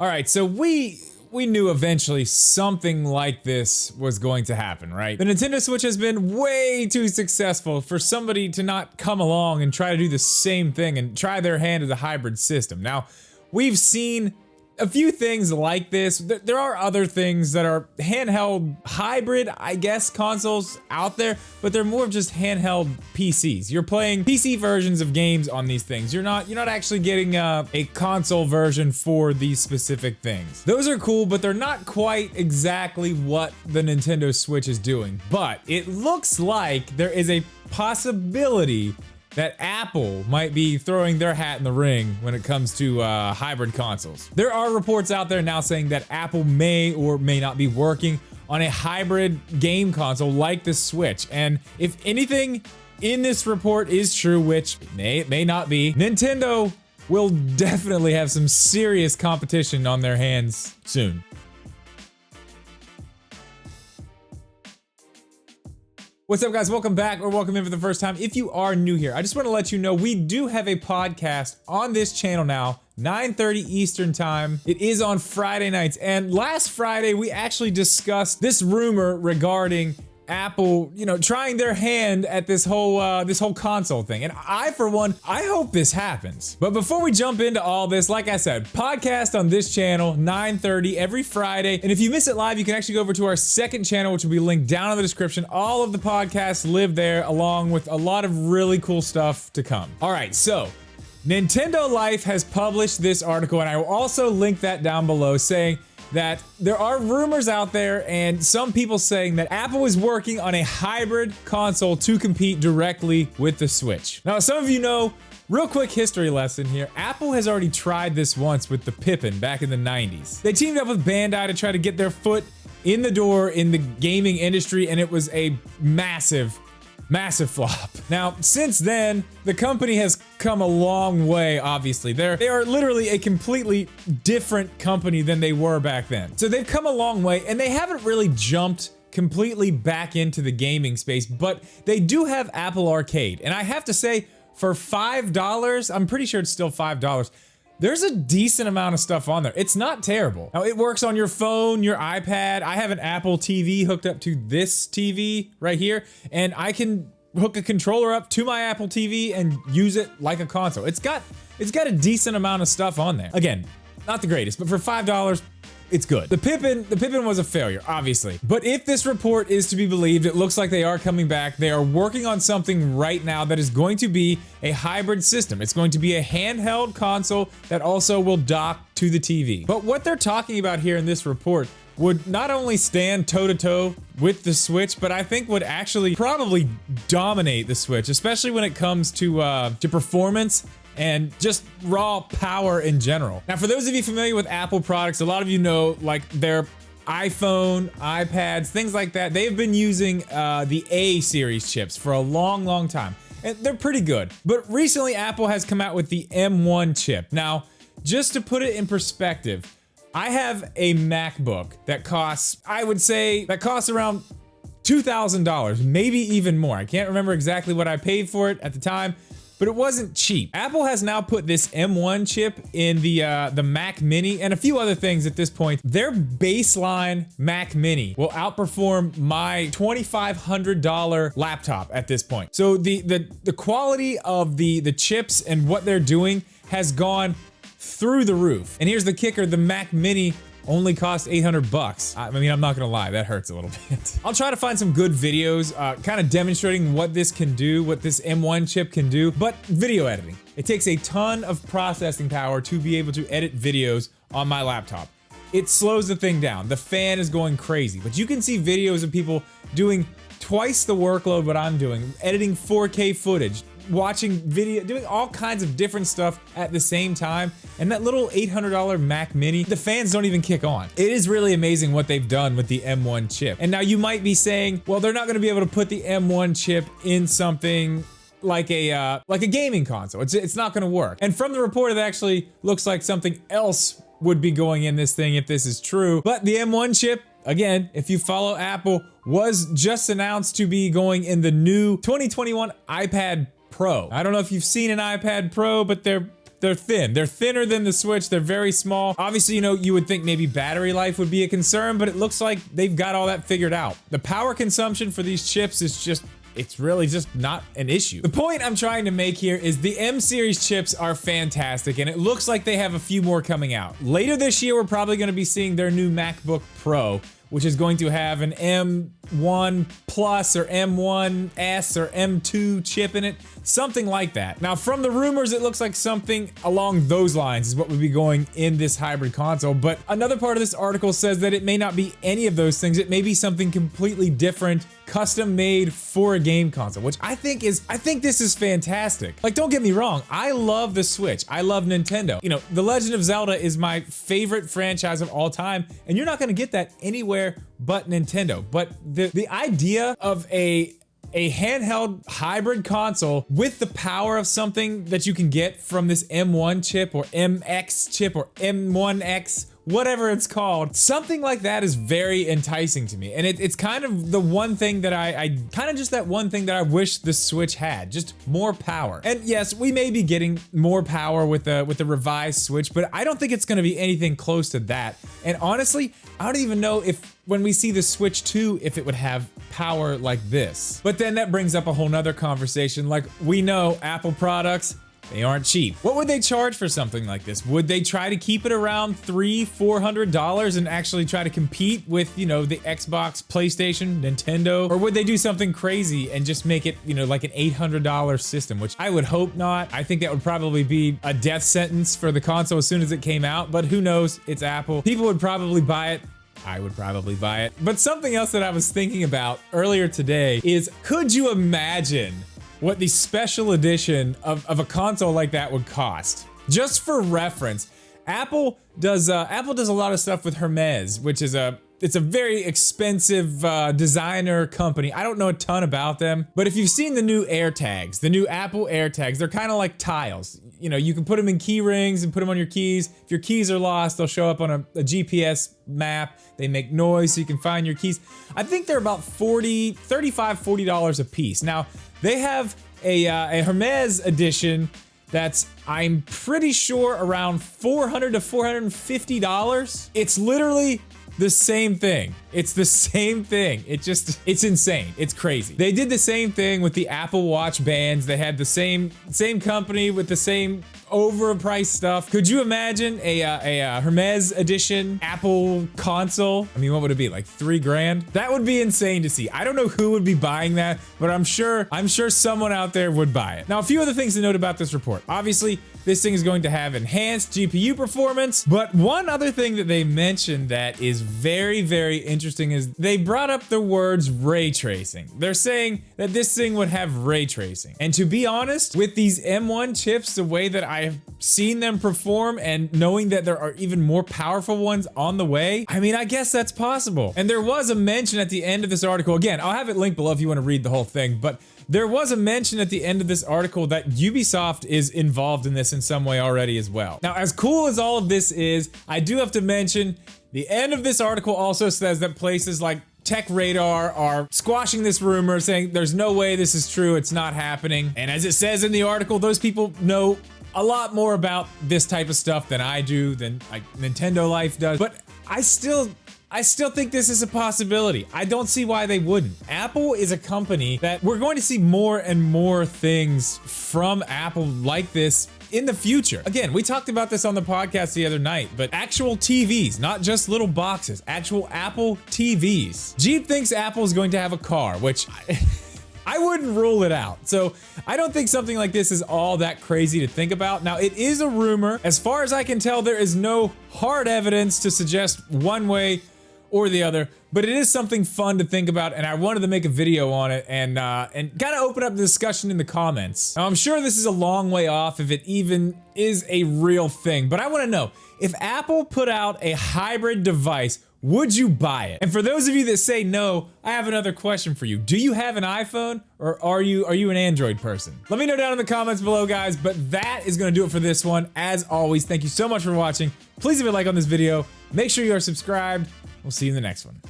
All right, so we knew eventually something like this was going to happen, right? The Nintendo Switch has been way too successful for somebody to not come along and try to do the same thing and try their hand at a hybrid system. Now, we've seen a few things like this. There are other things that are handheld hybrid, I guess, consoles out there, but they're more of just handheld PCs. You're playing PC versions of games on these things. You're not actually getting a console version for these specific things. Those are cool, but they're not quite exactly what the Nintendo Switch is doing. But it looks like there is a possibility that Apple might be throwing their hat in the ring when it comes to hybrid consoles. There are reports out there now saying that Apple may or may not be working on a hybrid game console like the Switch. And if anything in this report is true, which it may not be, Nintendo will definitely have some serious competition on their hands soon. What's up, guys? Welcome back, or welcome in for the first time. If you are new here, I just want to let you know we do have a podcast on this channel now, 9:30 Eastern time. It is on Friday nights, and last Friday we actually discussed this rumor regarding Apple, trying their hand at this whole console thing. And I, for one, I hope this happens. But before we jump into all this, like I said, podcast on this channel, 9:30 every Friday. And if you miss it live, you can actually go over to our second channel, which will be linked down in the description. All of the podcasts live there, along with a lot of really cool stuff to come. All right, so Nintendo Life has published this article, and I will also link that down below, saying that there are rumors out there and some people saying that Apple is working on a hybrid console to compete directly with the Switch. Now, some of you know, real quick history lesson here, Apple has already tried this once with the Pippin back in the 90s. They teamed up with Bandai to try to get their foot in the door in the gaming industry, and it was a massive flop. Now, since then, the company has come a long way, obviously. They are literally a completely different company than they were back then. So they've come a long way, and they haven't really jumped completely back into the gaming space, but they do have Apple Arcade. And I have to say, for $5, I'm pretty sure it's still $5, there's a decent amount of stuff on there. It's not terrible. Now, it works on your phone, your iPad. I have an Apple TV hooked up to this TV right here, and I can hook a controller up to my Apple TV and use it like a console. It's got a decent amount of stuff on there. Again, not the greatest, but for $5, it's good. The Pippin was a failure, obviously. But if this report is to be believed, it looks like they are coming back. They are working on something right now that is going to be a hybrid system. It's going to be a handheld console that also will dock to the TV. But what they're talking about here in this report would not only stand toe-to-toe with the Switch, but I think would actually probably dominate the Switch, especially when it comes to performance and just raw power in general. Now, for those of you familiar with Apple products, a lot of you know, like their iPhone, iPads, things like that, they've been using the A series chips for a long time, and they're pretty good. But recently, Apple has come out with the M1 chip. Now, just to put it in perspective, I have a MacBook that costs, I would say, around $2,000, maybe even more. I can't remember exactly what I paid for it at the time, but it wasn't cheap. Apple has now put this M1 chip in the Mac Mini and a few other things at this point. Their baseline Mac Mini will outperform my $2,500 laptop at this point. So the quality of the chips and what they're doing has gone through the roof. And here's the kicker, the Mac Mini only costs $800. I mean, I'm not gonna lie, that hurts a little bit. I'll try to find some good videos kind of demonstrating what this can do, what this M1 chip can do, but video editing. It takes a ton of processing power to be able to edit videos on my laptop. It slows the thing down. The fan is going crazy, but you can see videos of people doing twice the workload what I'm doing, editing 4K footage, watching video, doing all kinds of different stuff at the same time. And that little $800 Mac Mini, the fans don't even kick on. It is really amazing what they've done with the M1 chip. And now you might be saying, well, they're not gonna be able to put the M1 chip in something like a gaming console. It's not gonna work. And from the report, it actually looks like something else would be going in this thing if this is true. But the M1 chip, again, if you follow Apple, was just announced to be going in the new 2021 iPad Pro. I don't know if you've seen an iPad Pro, but they're they're thin. They're thinner than the Switch. They're very small. Obviously, you know, you would think maybe battery life would be a concern, but it looks like they've got all that figured out. The power consumption for these chips is just, it's really just not an issue. The point I'm trying to make here is the M series chips are fantastic, and it looks like they have a few more coming out. Later this year, we're probably gonna be seeing their new MacBook Pro, which is going to have an M1 Plus or M1S or M2 chip in it, something like that. Now, from the rumors, it looks like something along those lines is what would be going in this hybrid console, but another part of this article says that it may not be any of those things. It may be something completely different, custom made for a game console, which I think this is fantastic. Like, don't get me wrong, I love the Switch. I love Nintendo. You know, The Legend of Zelda is my favorite franchise of all time, and you're not gonna get that anywhere but Nintendo. But the idea of a handheld hybrid console with the power of something that you can get from this M1 chip or MX chip or M1X, whatever it's called, something like that is very enticing to me. And it's kind of the one thing that I kind of just that one thing that I wish the Switch had, just more power. And yes, we may be getting more power with the revised Switch, but I don't think it's gonna be anything close to that. And honestly, I don't even know if when we see the Switch 2, if it would have power like this. But then that brings up a whole nother conversation. Like, we know Apple products, they aren't cheap. What would they charge for something like this? Would they try to keep it around $300-400 and actually try to compete with, you know, the Xbox, PlayStation, Nintendo? Or would they do something crazy and just make it, you know, like an $800 system, which I would hope not. I think that would probably be a death sentence for the console as soon as it came out, but who knows? It's Apple. People would probably buy it. I would probably buy it. But something else that I was thinking about earlier today is, could you imagine what the special edition of a console like that would cost? Just for reference, Apple does a lot of stuff with Hermes, which is it's a very expensive designer company. I don't know a ton about them, but if you've seen the new AirTags, the new Apple AirTags, they're kind of like tiles. You know, you can put them in key rings and put them on your keys. If your keys are lost, they'll show up on a GPS map. They make noise so you can find your keys. I think they're about $40 a piece. Now, they have a Hermes edition that's, I'm pretty sure, around $400 to $450. It's literally the same thing. It's the same thing. It's insane. It's crazy. They did the same thing with the Apple Watch bands. They had the same company with the same overpriced stuff. Could you imagine a Hermes edition Apple console? I mean, what would it be, like $3 grand? That would be insane to see. I don't know who would be buying that, but I'm sure someone out there would buy it. Now, a few other things to note about this report. Obviously, this thing is going to have enhanced GPU performance, but one other thing that they mentioned that is very, very interesting is they brought up the words ray tracing. They're saying that this thing would have ray tracing. And to be honest, with these M1 chips, the way that I've seen them perform and knowing that there are even more powerful ones on the way, I mean, I guess that's possible. And there was a mention at the end of this article, again, I'll have it linked below if you want to read the whole thing, but there was a mention at the end of this article that Ubisoft is involved in this in some way already as well. Now, as cool as all of this is, I do have to mention the end of this article also says that places like TechRadar are squashing this rumor, saying there's no way this is true, it's not happening. And as it says in the article, those people know a lot more about this type of stuff than I do, than like Nintendo Life does. But I still think this is a possibility. I don't see why they wouldn't. Apple is a company that we're going to see more and more things from Apple like this in the future. Again, we talked about this on the podcast the other night, but actual TVs, not just little boxes, actual Apple TVs. Jeep thinks Apple is going to have a car, which I wouldn't rule it out. So I don't think something like this is all that crazy to think about. Now, it is a rumor. As far as I can tell, there is no hard evidence to suggest one way or the other, but it is something fun to think about, and I wanted to make a video on it and kind of open up the discussion in the comments. Now, I'm sure this is a long way off if it even is a real thing, but I want to know, if Apple put out a hybrid device, would you buy it? And for those of you that say no, I have another question for you. Do you have an iPhone, or are you an Android person? Let me know down in the comments below, guys, but that is gonna do it for this one. As always, thank you so much for watching. Please leave a like on this video. Make sure you are subscribed. We'll see you in the next one.